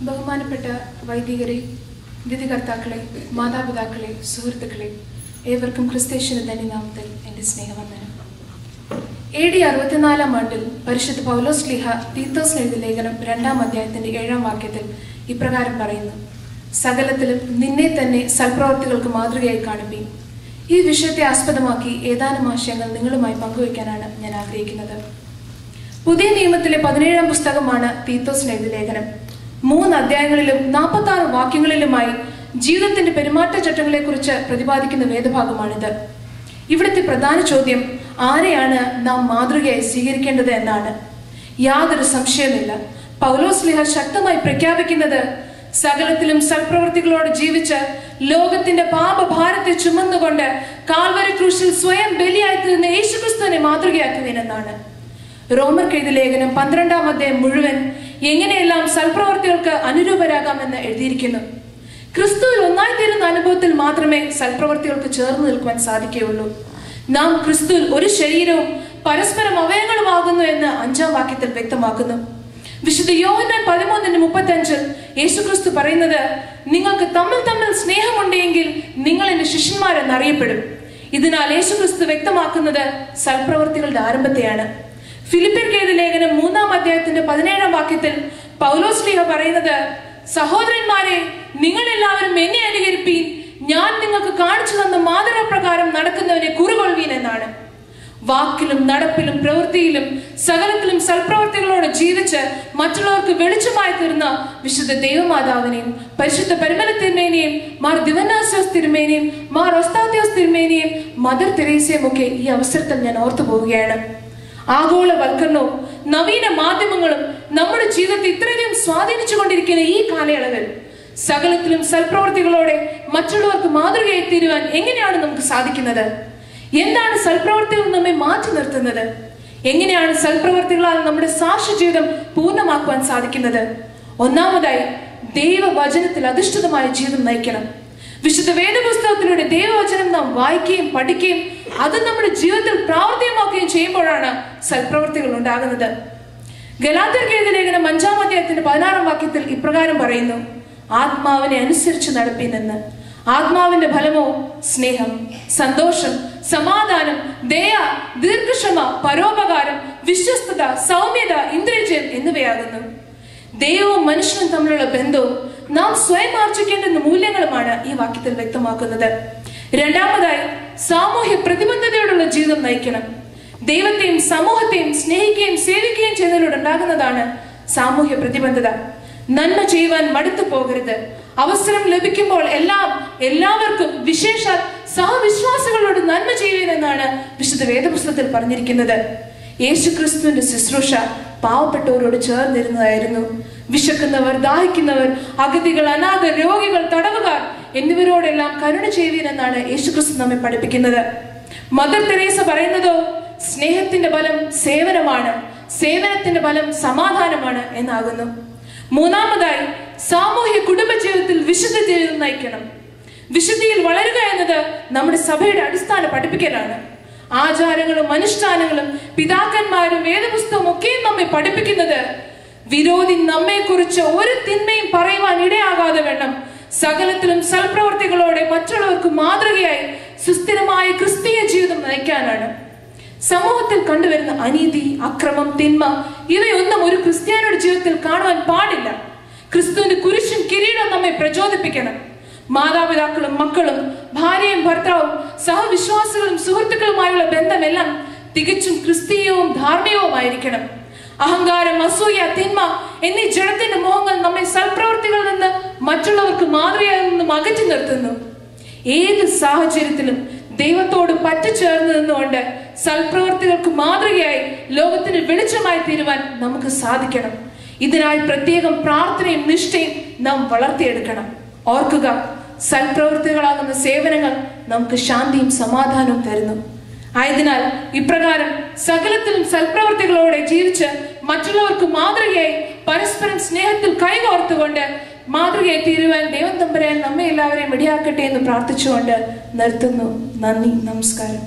ബഹുമാനപ്പെട്ട വൈദികരെ, വിധികർത്താക്കളെ, മാതാപിതാക്കളെ, സുഹൃത്തുക്കളെ, ഏവർക്കും ക്രിസ്തേശ്വര ധന്യനാമത്തിൽ എൻ്റെ സ്നേഹവന്ദനം. AD 64 ആണ്ടിൽ പരിശുദ്ധ പൗലോസ് ശ്ലീഹ തീത്തോസിന് എഴുതിയ ലേഖനം 2-ാം അധ്യായത്തിന്റെ 7-ാം വാക്യത്തിൽ ഇപ്രകാരം പറയുന്നു: സകലത്തിലും നിന്നെ തന്നെ സൽപ്രവർത്തികൾക്ക് മാതൃകയായി കാണിപ്പീൻ. ഈ വിഷയത്തെ ആസ്പദമാക്കി ഏതാനും ആശയങ്ങൾ നിങ്ങളുമായി പങ്കുവയ്ക്കാനാണ് ഞാൻ ആഗ്രഹിക്കുന്നത്. പുതിയ നിയമത്തിലെ 17-ാം പുസ്തകമാണ് തീത്തോസിന് എഴുതിയ ലേഖനം. 3 അധ്യായങ്ങളിലും 46 വാക്യങ്ങളിലുമായി ജീവിതത്തിന്റെ പെരുമാറ്റച്ചട്ടങ്ങളെ കുറിച്ച് പ്രതിപാദിക്കുന്ന വേദഭാഗമാണിത്. ഇവിടുത്തെ പ്രധാന ചോദ്യം ആരെയാണ് നാം മാതൃകയായി സ്വീകരിക്കേണ്ടത് എന്നാണ്. യാതൊരു സംശയമില്ല, പൗലോസ് ശ്ലീഹ ശക്തമായി പ്രഖ്യാപിക്കുന്നത് സകലത്തിലും സൽപ്രവൃത്തികളോട് ജീവിച്ച് ലോകത്തിന്റെ പാപഭാരത്തെ ചുമന്നുകൊണ്ട് കാൽവരി ക്രൂശിൽ സ്വയം ബലിയായി തീർന്ന യേശുക്രിസ്തുവിനെ മാതൃകയാക്കുവാനെന്നാണ്. റോമർക്ക് എഴുതിയ ലേഖനം 12-ാം അധ്യായം മുഴുവൻ എങ്ങനെയെല്ലാം സൽപ്രവർത്തികൾക്ക് അനുരൂപരാകാമെന്ന് എഴുതിയിരിക്കുന്നു. ക്രിസ്തുവിൽ ഒന്നായിത്തീരുന്ന അനുഭവത്തിൽ മാത്രമേ സൽപ്രവർത്തികൾക്ക് ചേർന്ന് നിൽക്കുവാൻ സാധിക്കുകയുള്ളൂ. നാം ക്രിസ്തുവിൽ ഒരു ശരീരവും പരസ്പരം അവയവങ്ങളുമാകുന്നു എന്ന് 5-ാം വാക്യത്തിൽ വ്യക്തമാക്കുന്നു. വിശുദ്ധ യോഹന്നാൻ 13:35 യേശുക്രിസ്തു പറയുന്നത്: നിങ്ങൾക്ക് തമ്മിൽ തമ്മിൽ സ്നേഹമുണ്ടെങ്കിൽ നിങ്ങൾ എന്റെ ശിഷ്യന്മാരെന്നറിയപ്പെടും. ഇതിനാൽ യേശുക്രിസ്തു വ്യക്തമാക്കുന്നത് സൽപ്രവർത്തികളുടെ ആരംഭത്തെയാണ്. ഫിലിപ്പിയർക്ക് എഴുതിയ ലേഖനം 3-ാം അധ്യായത്തിന്റെ 17-ാം വാക്യത്തിൽ പൗലോസ് ശ്ലീഹ പറയുന്നത്: സഹോദരന്മാരെ, നിങ്ങൾ എല്ലാവരും എന്നെ അനുകരിപ്പീൻ, ഞാൻ നിങ്ങൾക്ക് കാണിച്ചു തന്ന മാതൃകാപ്രകാരം നടക്കുന്നവനെ കുറുകൊള്ളുവീൻ എന്നാണ്. വാക്കിലും നടപ്പിലും പ്രവൃത്തിയിലും സകലത്തിലും സൽപ്രവർത്തികളോട് ജീവിച്ച് മറ്റുള്ളവർക്ക് വെളിച്ചമായി തീർന്ന വിശുദ്ധ ദൈവമാതാവിനെയും പരിശുദ്ധ പരിമല തിരുമേനിയും മാർ ദിവന്നാസ്യോസ് തിരുമേനിയും മാർ ഒസ്താത്യോസ് തിരുമേനിയും മദർ തെരേസയും ഒക്കെ ഈ അവസരത്തിൽ ഞാൻ ഓർത്തു പോവുകയാണ്. ആഗോളവൽക്കരണവും നവീന മാധ്യമങ്ങളും നമ്മുടെ ജീവിതത്തെ ഇത്രയധികം സ്വാധീനിച്ചു കൊണ്ടിരിക്കുന്ന ഈ കാലയളവിൽ സകലത്തിലും സൽപ്രവർത്തികളോടെ മറ്റുള്ളവർക്ക് മാതൃകയായി തീരുവാൻ എങ്ങനെയാണ് നമുക്ക് സാധിക്കുന്നത്? എന്താണ് സൽപ്രവർത്തികൾ നമ്മെ മാറ്റി നിർത്തുന്നത്? എങ്ങനെയാണ് സൽപ്രവർത്തികളാൽ നമ്മുടെ സാക്ഷ്യ ജീവിതം പൂർണ്ണമാക്കുവാൻ സാധിക്കുന്നത്? ഒന്നാമതായി, ദൈവവചനത്തിൽ അധിഷ്ഠിതമായ ജീവിതം നയിക്കണം. വിശുദ്ധ വേദപുസ്തകത്തിലൂടെ ദൈവവചനം നാം വായിക്കുകയും പഠിക്കുകയും അത് നമ്മുടെ ജീവിതത്തിൽ പ്രാവർത്തികമാക്കുകയും ചെയ്യുമ്പോഴാണ് സൽപ്രവർത്തികൾ ഉണ്ടാകുന്നത്. ഗലാത്യർക്ക് എഴുതിയ ലേഖനം 5-ാം അധ്യായത്തിന്റെ 16-ാം വാക്യത്തിൽ ഇപ്രകാരം പറയുന്നു: ആത്മാവിനെ അനുസരിച്ച് നടപ്പീനെന്ന്. ആത്മാവിന്റെ ഫലമോ സ്നേഹം, സന്തോഷം, സമാധാനം, ദയ, ദീർഘക്ഷമ, പരോപകാരം, വിശ്വസ്തത, സൗമ്യത, ഇന്ദ്രിയജയം എന്നിവയാകുന്നു. ദൈവവും മനുഷ്യനും തമ്മിലുള്ള ബന്ധവും നാം സ്വയം ആർജിക്കേണ്ടുന്ന മൂല്യങ്ങളുമാണ് ഈ വാക്യത്തിൽ വ്യക്തമാക്കുന്നത്. രണ്ടാമതായി, സാമൂഹ്യ പ്രതിബദ്ധതയോടുള്ള ജീവിതം നയിക്കണം. ദൈവത്തെയും സമൂഹത്തെയും സ്നേഹിക്കുകയും സേവിക്കുകയും ചെയ്യുന്നതിലൂടെ ഉണ്ടാകുന്നതാണ് സാമൂഹ്യ പ്രതിബദ്ധത. നന്മ ചെയ്യുവാൻ മടുത്തു പോകരുത്. അവസരം ലഭിക്കുമ്പോൾ എല്ലാവർക്കും വിശേഷാൽ സഹവിശ്വാസികളോട് നന്മ ചെയ്യുവെന്നാണ് വിശുദ്ധ വേദപുസ്തകത്തിൽ പറഞ്ഞിരിക്കുന്നത്. യേശുക്രിസ്തുവിന്റെ ശുശ്രൂഷ പാവപ്പെട്ടവരോട് ചേർന്നിരുന്നതായിരുന്നു. വിശക്കുന്നവർ, ദാഹിക്കുന്നവർ, അഗതികൾ, അനാഥർ, രോഗികൾ, തടവുകാർ എന്നിവരോടെല്ലാം കരുണ ചെയ്യുവെന്നാണ് യേശുക്രിസ്തു നമ്മെ പഠിപ്പിക്കുന്നത്. മദർ തെരേസ പറയുന്നതോ സ്നേഹത്തിന്റെ ബലം സേവനമാണ്, സേവനത്തിന്റെ ബലം സമാധാനമാണ് എന്നാകുന്നു. മൂന്നാമതായി, സാമൂഹ്യ കുടുംബജീവിതത്തിൽ വിശുദ്ധ ജീവിതം നയിക്കണം. വിശുദ്ധിയിൽ വളരുക എന്നത് നമ്മുടെ സഭയുടെ അടിസ്ഥാന പഠിപ്പിക്കലാണ്. ആചാരങ്ങളും അനുഷ്ഠാനങ്ങളും പിതാക്കന്മാരും വേദപുസ്തകവും ഒക്കെയും നമ്മെ പഠിപ്പിക്കുന്നത് വിരോധി നമ്മെ കുറിച്ച് ഒരു തിന്മയും പറയുവാൻ ഇടയാകാതെ വേണം സകലത്തിലും സൽപ്രവർത്തികളോടെ മറ്റുള്ളവർക്ക് മാതൃകയായി സുസ്ഥിരമായ ക്രിസ്തീയ ജീവിതം നയിക്കാനാണ്. സമൂഹത്തിൽ കണ്ടുവരുന്ന അനീതി, അക്രമം, തിന്മ ഇവയൊന്നും ഒരു ക്രിസ്ത്യാനിയുടെ ജീവിതത്തിൽ കാണുവാൻ പാടില്ല. ക്രിസ്തുവിന്റെ കുരിശും കിരീടം നമ്മെ പ്രചോദിപ്പിക്കണം. മാതാപിതാക്കളും മക്കളും ഭാര്യയും ഭർത്താവും സഹവിശ്വാസികളും സുഹൃത്തുക്കളുമായുള്ള ബന്ധമെല്ലാം തികച്ചും ക്രിസ്തീയവും ധാർമ്മികവുമായിരിക്കണം. അഹങ്കാരം, അസൂയ, തിന്മ എന്നീ ജഡത്തിന്റെ മോഹങ്ങൾ നമ്മെ സൽപ്രവർത്തികളിൽ നിന്ന് മറ്റുള്ളവർക്ക് മാതൃകയിൽ നിന്നും അകറ്റി നിർത്തുന്നു. ഏത് സാഹചര്യത്തിലും ദൈവത്തോട് പറ്റിച്ചേർന്ന് നിന്നുകൊണ്ട് സൽപ്രവർത്തികൾക്ക് മാതൃകയായി ലോകത്തിന് വെളിച്ചമായി തീരുവാൻ നമുക്ക് സാധിക്കണം. ഇതിനായി പ്രത്യേകം പ്രാർത്ഥനയും നിഷ്ഠയും നാം വളർത്തിയെടുക്കണം. ഓർക്കുക, സൽപ്രവൃത്തികളാകുന്ന സേവനങ്ങൾ നമുക്ക് ശാന്തിയും സമാധാനവും തരുന്നു. ആയതിനാൽ ഇപ്രകാരം സകലത്തിലും സൽപ്രവൃത്തികളോടെ ജീവിച്ച് മറ്റുള്ളവർക്ക് മാതൃകയായി പരസ്പരം സ്നേഹത്തിൽ കൈകോർത്തുകൊണ്ട് മാതൃകയായി തീരുവാൻ ദൈവം തമ്പുരാൻ നമ്മെ എല്ലാവരെയും ഇടയാക്കട്ടെ എന്ന് പ്രാർത്ഥിച്ചുകൊണ്ട് നിർത്തുന്നു. നന്ദി, നമസ്കാരം.